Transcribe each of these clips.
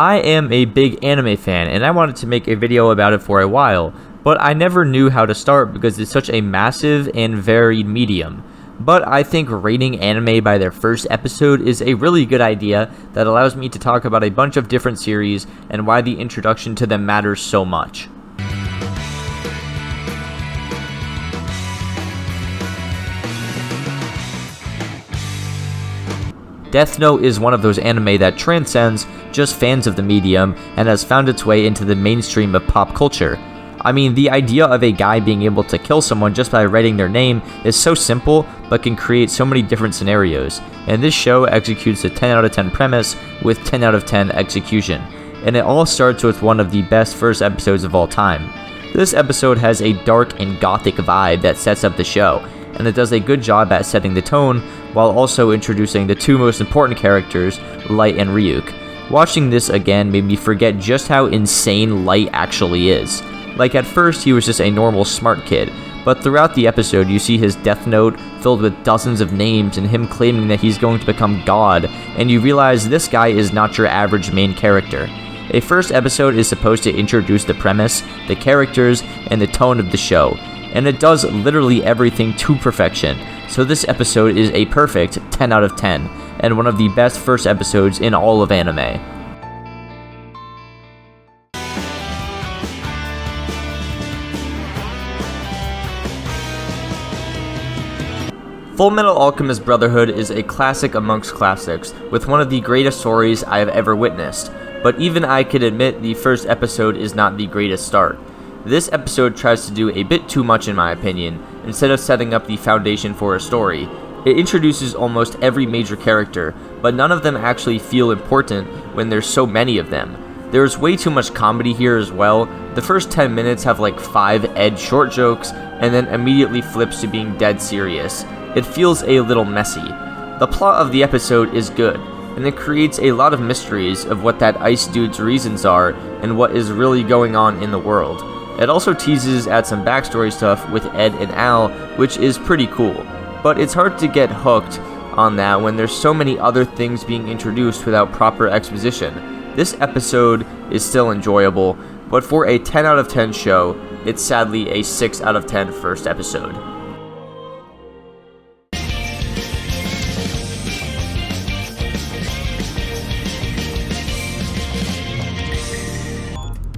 I am a big anime fan and I wanted to make a video about it for a while, but I never knew how to start because it's such a massive and varied medium. But I think rating anime by their first episode is a really good idea that allows me to talk about a bunch of different series and why the introduction to them matters so much. Death Note is one of those anime that transcends just fans of the medium and has found its way into the mainstream of pop culture. I mean, the idea of a guy being able to kill someone just by writing their name is so simple, but can create so many different scenarios, and this show executes a 10 out of 10 premise with 10 out of 10 execution, and it all starts with one of the best first episodes of all time. This episode has a dark and gothic vibe that sets up the show, and it does a good job at setting the tone while also introducing the two most important characters, Light and Ryuk. Watching this again made me forget just how insane Light actually is. Like at first he was just a normal smart kid, but throughout the episode you see his death note filled with dozens of names and him claiming that he's going to become God, and you realize this guy is not your average main character. A first episode is supposed to introduce the premise, the characters, and the tone of the show, and it does literally everything to perfection, so this episode is a perfect 10 out of 10, and one of the best first episodes in all of anime. Fullmetal Alchemist Brotherhood is a classic amongst classics, with one of the greatest stories I have ever witnessed, but even I can admit the first episode is not the greatest start. This episode tries to do a bit too much in my opinion, instead of setting up the foundation for a story. It introduces almost every major character, but none of them actually feel important when there's so many of them. There's way too much comedy here as well. The first 10 minutes have like 5 Ed short jokes, and then immediately flips to being dead serious. It feels a little messy. The plot of the episode is good, and it creates a lot of mysteries of what that ice dude's reasons are and what is really going on in the world. It also teases at some backstory stuff with Ed and Al, which is pretty cool, but it's hard to get hooked on that when there's so many other things being introduced without proper exposition. This episode is still enjoyable, but for a 10 out of 10 show, it's sadly a 6 out of 10 first episode.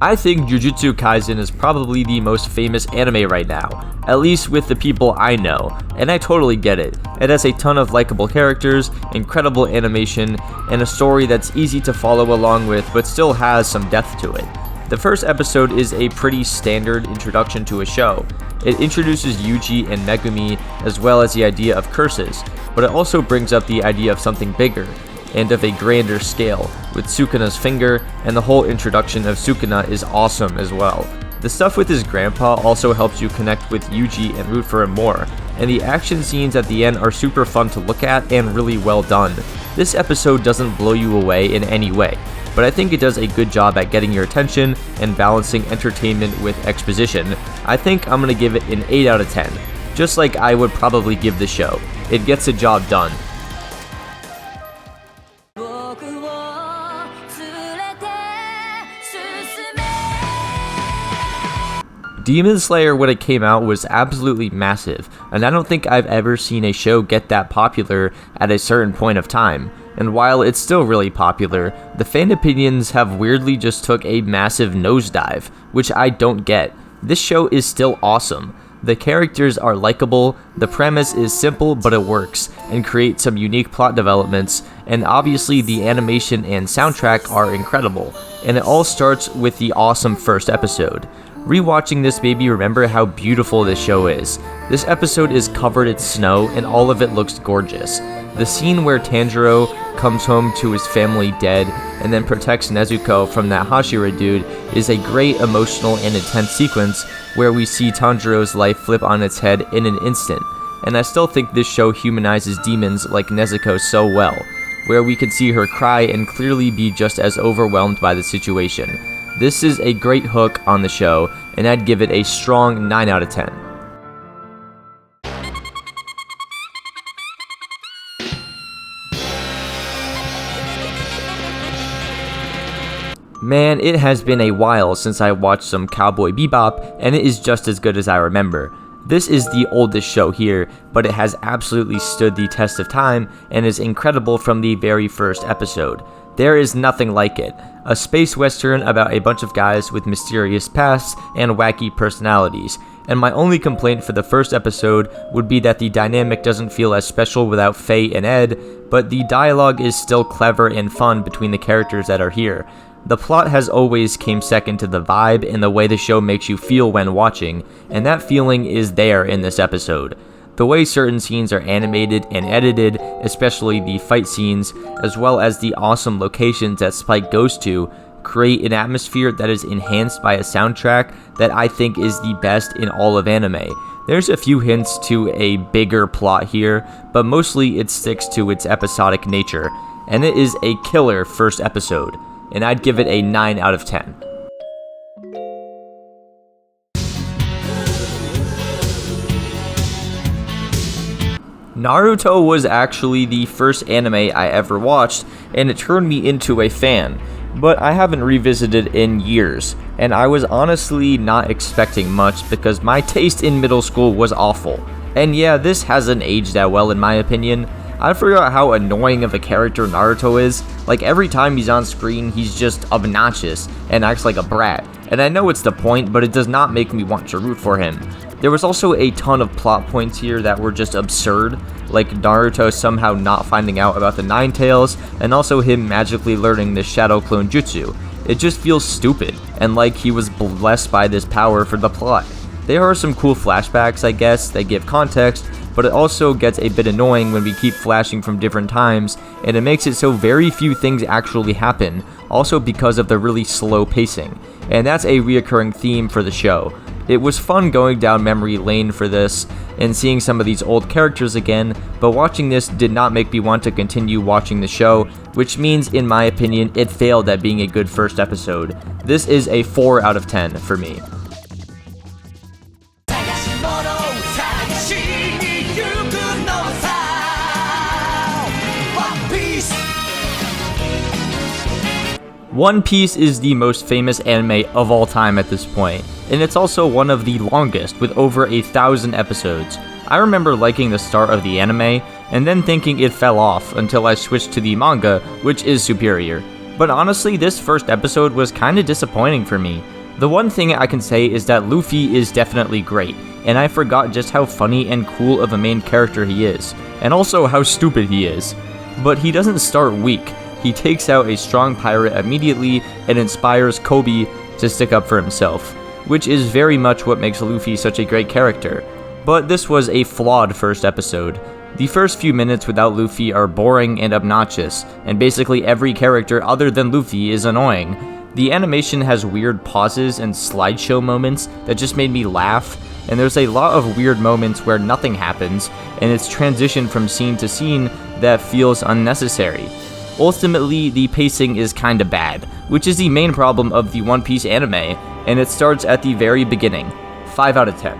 I think Jujutsu Kaisen is probably the most famous anime right now, at least with the people I know, and I totally get it. It has a ton of likable characters, incredible animation, and a story that's easy to follow along with but still has some depth to it. The first episode is a pretty standard introduction to a show. It introduces Yuji and Megumi as well as the idea of curses, but it also brings up the idea of something bigger and of a grander scale, with Sukuna's finger, and the whole introduction of Sukuna is awesome as well. The stuff with his grandpa also helps you connect with Yuji and root for him more, and the action scenes at the end are super fun to look at and really well done. This episode doesn't blow you away in any way, but I think it does a good job at getting your attention and balancing entertainment with exposition. I think I'm gonna give it an 8 out of 10, just like I would probably give the show. It gets the job done. Demon Slayer when it came out was absolutely massive, and I don't think I've ever seen a show get that popular at a certain point of time. And while it's still really popular, the fan opinions have weirdly just took a massive nosedive, which I don't get. This show is still awesome. The characters are likable, the premise is simple but it works, and creates some unique plot developments, and obviously the animation and soundtrack are incredible, and it all starts with the awesome first episode. Rewatching this made me remember how beautiful this show is. This episode is covered in snow and all of it looks gorgeous. The scene where Tanjiro comes home to his family dead and then protects Nezuko from that Hashira dude is a great emotional and intense sequence where we see Tanjiro's life flip on its head in an instant. And I still think this show humanizes demons like Nezuko so well, where we can see her cry and clearly be just as overwhelmed by the situation. This is a great hook on the show, and I'd give it a strong 9 out of 10. Man, it has been a while since I watched some Cowboy Bebop, and it is just as good as I remember. This is the oldest show here, but it has absolutely stood the test of time and is incredible from the very first episode. There is nothing like it. A space western about a bunch of guys with mysterious pasts and wacky personalities. And my only complaint for the first episode would be that the dynamic doesn't feel as special without Faye and Ed, but the dialogue is still clever and fun between the characters that are here. The plot has always came second to the vibe and the way the show makes you feel when watching, and that feeling is there in this episode. The way certain scenes are animated and edited, especially the fight scenes, as well as the awesome locations that Spike goes to, create an atmosphere that is enhanced by a soundtrack that I think is the best in all of anime. There's a few hints to a bigger plot here, but mostly it sticks to its episodic nature, and it is a killer first episode, and I'd give it a 9 out of 10. Naruto was actually the first anime I ever watched, and it turned me into a fan, but I haven't revisited in years, and I was honestly not expecting much because my taste in middle school was awful. And yeah, this hasn't aged that well in my opinion. I forgot how annoying of a character Naruto is. Like, every time he's on screen, he's just obnoxious and acts like a brat. And I know it's the point, but it does not make me want to root for him. There was also a ton of plot points here that were just absurd, like Naruto somehow not finding out about the Nine Tails, and also him magically learning the Shadow Clone Jutsu. It just feels stupid, and like he was blessed by this power for the plot. There are some cool flashbacks, I guess, that give context, but it also gets a bit annoying when we keep flashing from different times, and it makes it so very few things actually happen, also because of the really slow pacing, and that's a reoccurring theme for the show. It was fun going down memory lane for this, and seeing some of these old characters again, but watching this did not make me want to continue watching the show, which means, in my opinion, it failed at being a good first episode. This is a 4 out of 10 for me. One Piece is the most famous anime of all time at this point, and it's also one of the longest, with over 1,000 episodes. I remember liking the start of the anime, and then thinking it fell off until I switched to the manga, which is superior. But honestly, this first episode was kinda disappointing for me. The one thing I can say is that Luffy is definitely great, and I forgot just how funny and cool of a main character he is, and also how stupid he is. But he doesn't start weak. He takes out a strong pirate immediately and inspires Kobe to stick up for himself, which is very much what makes Luffy such a great character. But this was a flawed first episode. The first few minutes without Luffy are boring and obnoxious, and basically every character other than Luffy is annoying. The animation has weird pauses and slideshow moments that just made me laugh, and there's a lot of weird moments where nothing happens, and it's transitioned from scene to scene that feels unnecessary. Ultimately, the pacing is kinda bad, which is the main problem of the One Piece anime, and it starts at the very beginning. 5 out of 10.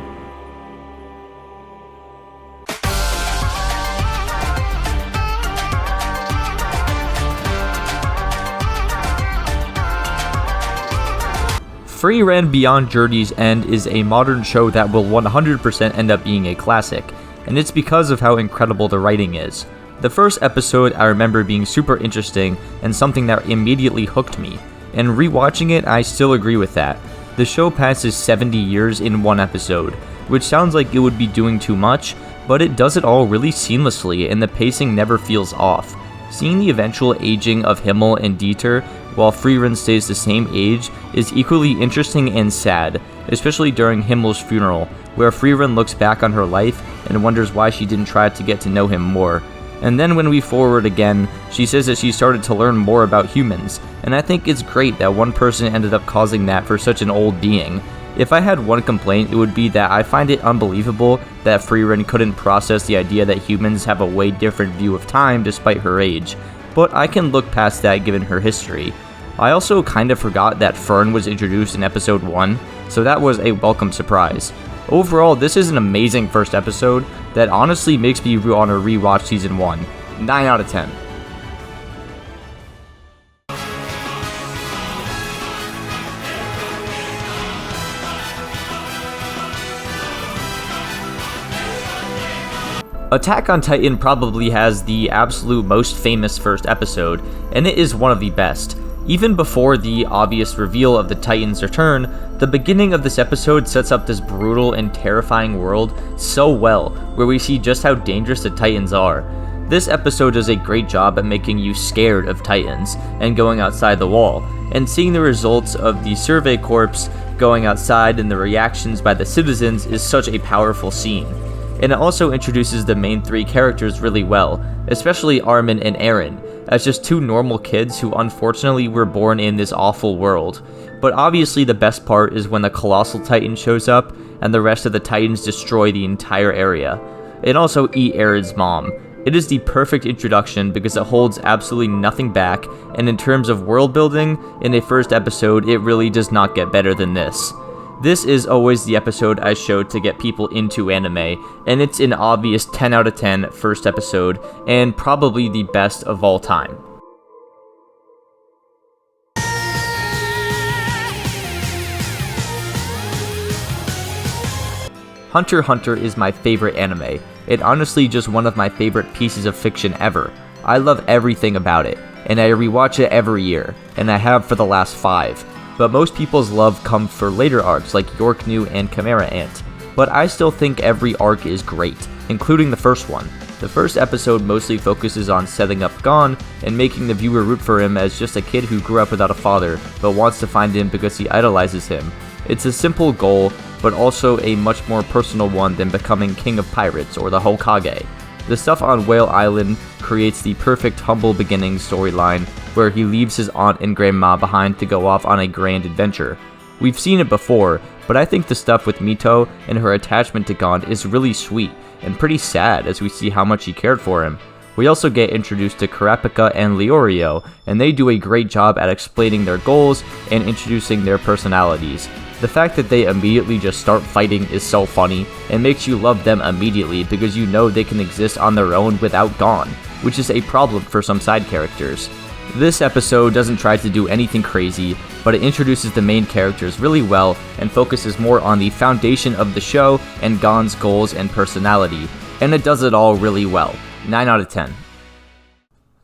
Frieren Beyond Journey's End is a modern show that will 100% end up being a classic, and it's because of how incredible the writing is. The first episode I remember being super interesting and something that immediately hooked me, and rewatching it I still agree with that. The show passes 70 years in one episode, which sounds like it would be doing too much, but it does it all really seamlessly and the pacing never feels off. Seeing the eventual aging of Himmel and Dieter while Frieren stays the same age is equally interesting and sad, especially during Himmel's funeral, where Frieren looks back on her life and wonders why she didn't try to get to know him more. And then when we forward again, she says that she started to learn more about humans, and I think it's great that one person ended up causing that for such an old being. If I had one complaint, it would be that I find it unbelievable that Frieren couldn't process the idea that humans have a way different view of time despite her age, but I can look past that given her history. I also kinda forgot that Fern was introduced in episode 1, so that was a welcome surprise. Overall, this is an amazing first episode that honestly makes me want to rewatch season 1. 9 out of 10. Attack on Titan probably has the absolute most famous first episode, and it is one of the best. Even before the obvious reveal of the Titans' return, the beginning of this episode sets up this brutal and terrifying world so well, where we see just how dangerous the Titans are. This episode does a great job at making you scared of Titans and going outside the wall, and seeing the results of the Survey Corps going outside and the reactions by the citizens is such a powerful scene. And it also introduces the main three characters really well, especially Armin and Eren, as just two normal kids who unfortunately were born in this awful world. But obviously the best part is when the Colossal Titan shows up and the rest of the Titans destroy the entire area, and also eat Eren's mom. It is the perfect introduction because it holds absolutely nothing back, and in terms of world building, in a first episode it really does not get better than this. This is always the episode I showed to get people into anime, and it's an obvious 10 out of 10 first episode, and probably the best of all time. Hunter x Hunter is my favorite anime. It honestly just one of my favorite pieces of fiction ever. I love everything about it, and I rewatch it every year, and I have for the last 5. But most people's love comes for later arcs like York New and Chimera Ant. But I still think every arc is great, including the first one. The first episode mostly focuses on setting up Gon and making the viewer root for him as just a kid who grew up without a father, but wants to find him because he idolizes him. It's a simple goal, but also a much more personal one than becoming King of Pirates or the Hokage. The stuff on Whale Island creates the perfect humble beginning storyline where he leaves his aunt and grandma behind to go off on a grand adventure. We've seen it before, but I think the stuff with Mito and her attachment to Gon is really sweet and pretty sad as we see how much he cared for him. We also get introduced to Kurapika and Leorio, and they do a great job at explaining their goals and introducing their personalities. The fact that they immediately just start fighting is so funny, and makes you love them immediately because you know they can exist on their own without Gon, which is a problem for some side characters. This episode doesn't try to do anything crazy, but it introduces the main characters really well and focuses more on the foundation of the show and Gon's goals and personality, and it does it all really well. 9 out of 10.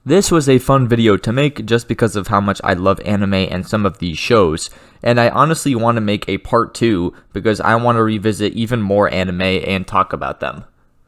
This was a fun video to make just because of how much I love anime and some of these shows, and I honestly want to make a part 2 because I want to revisit even more anime and talk about them.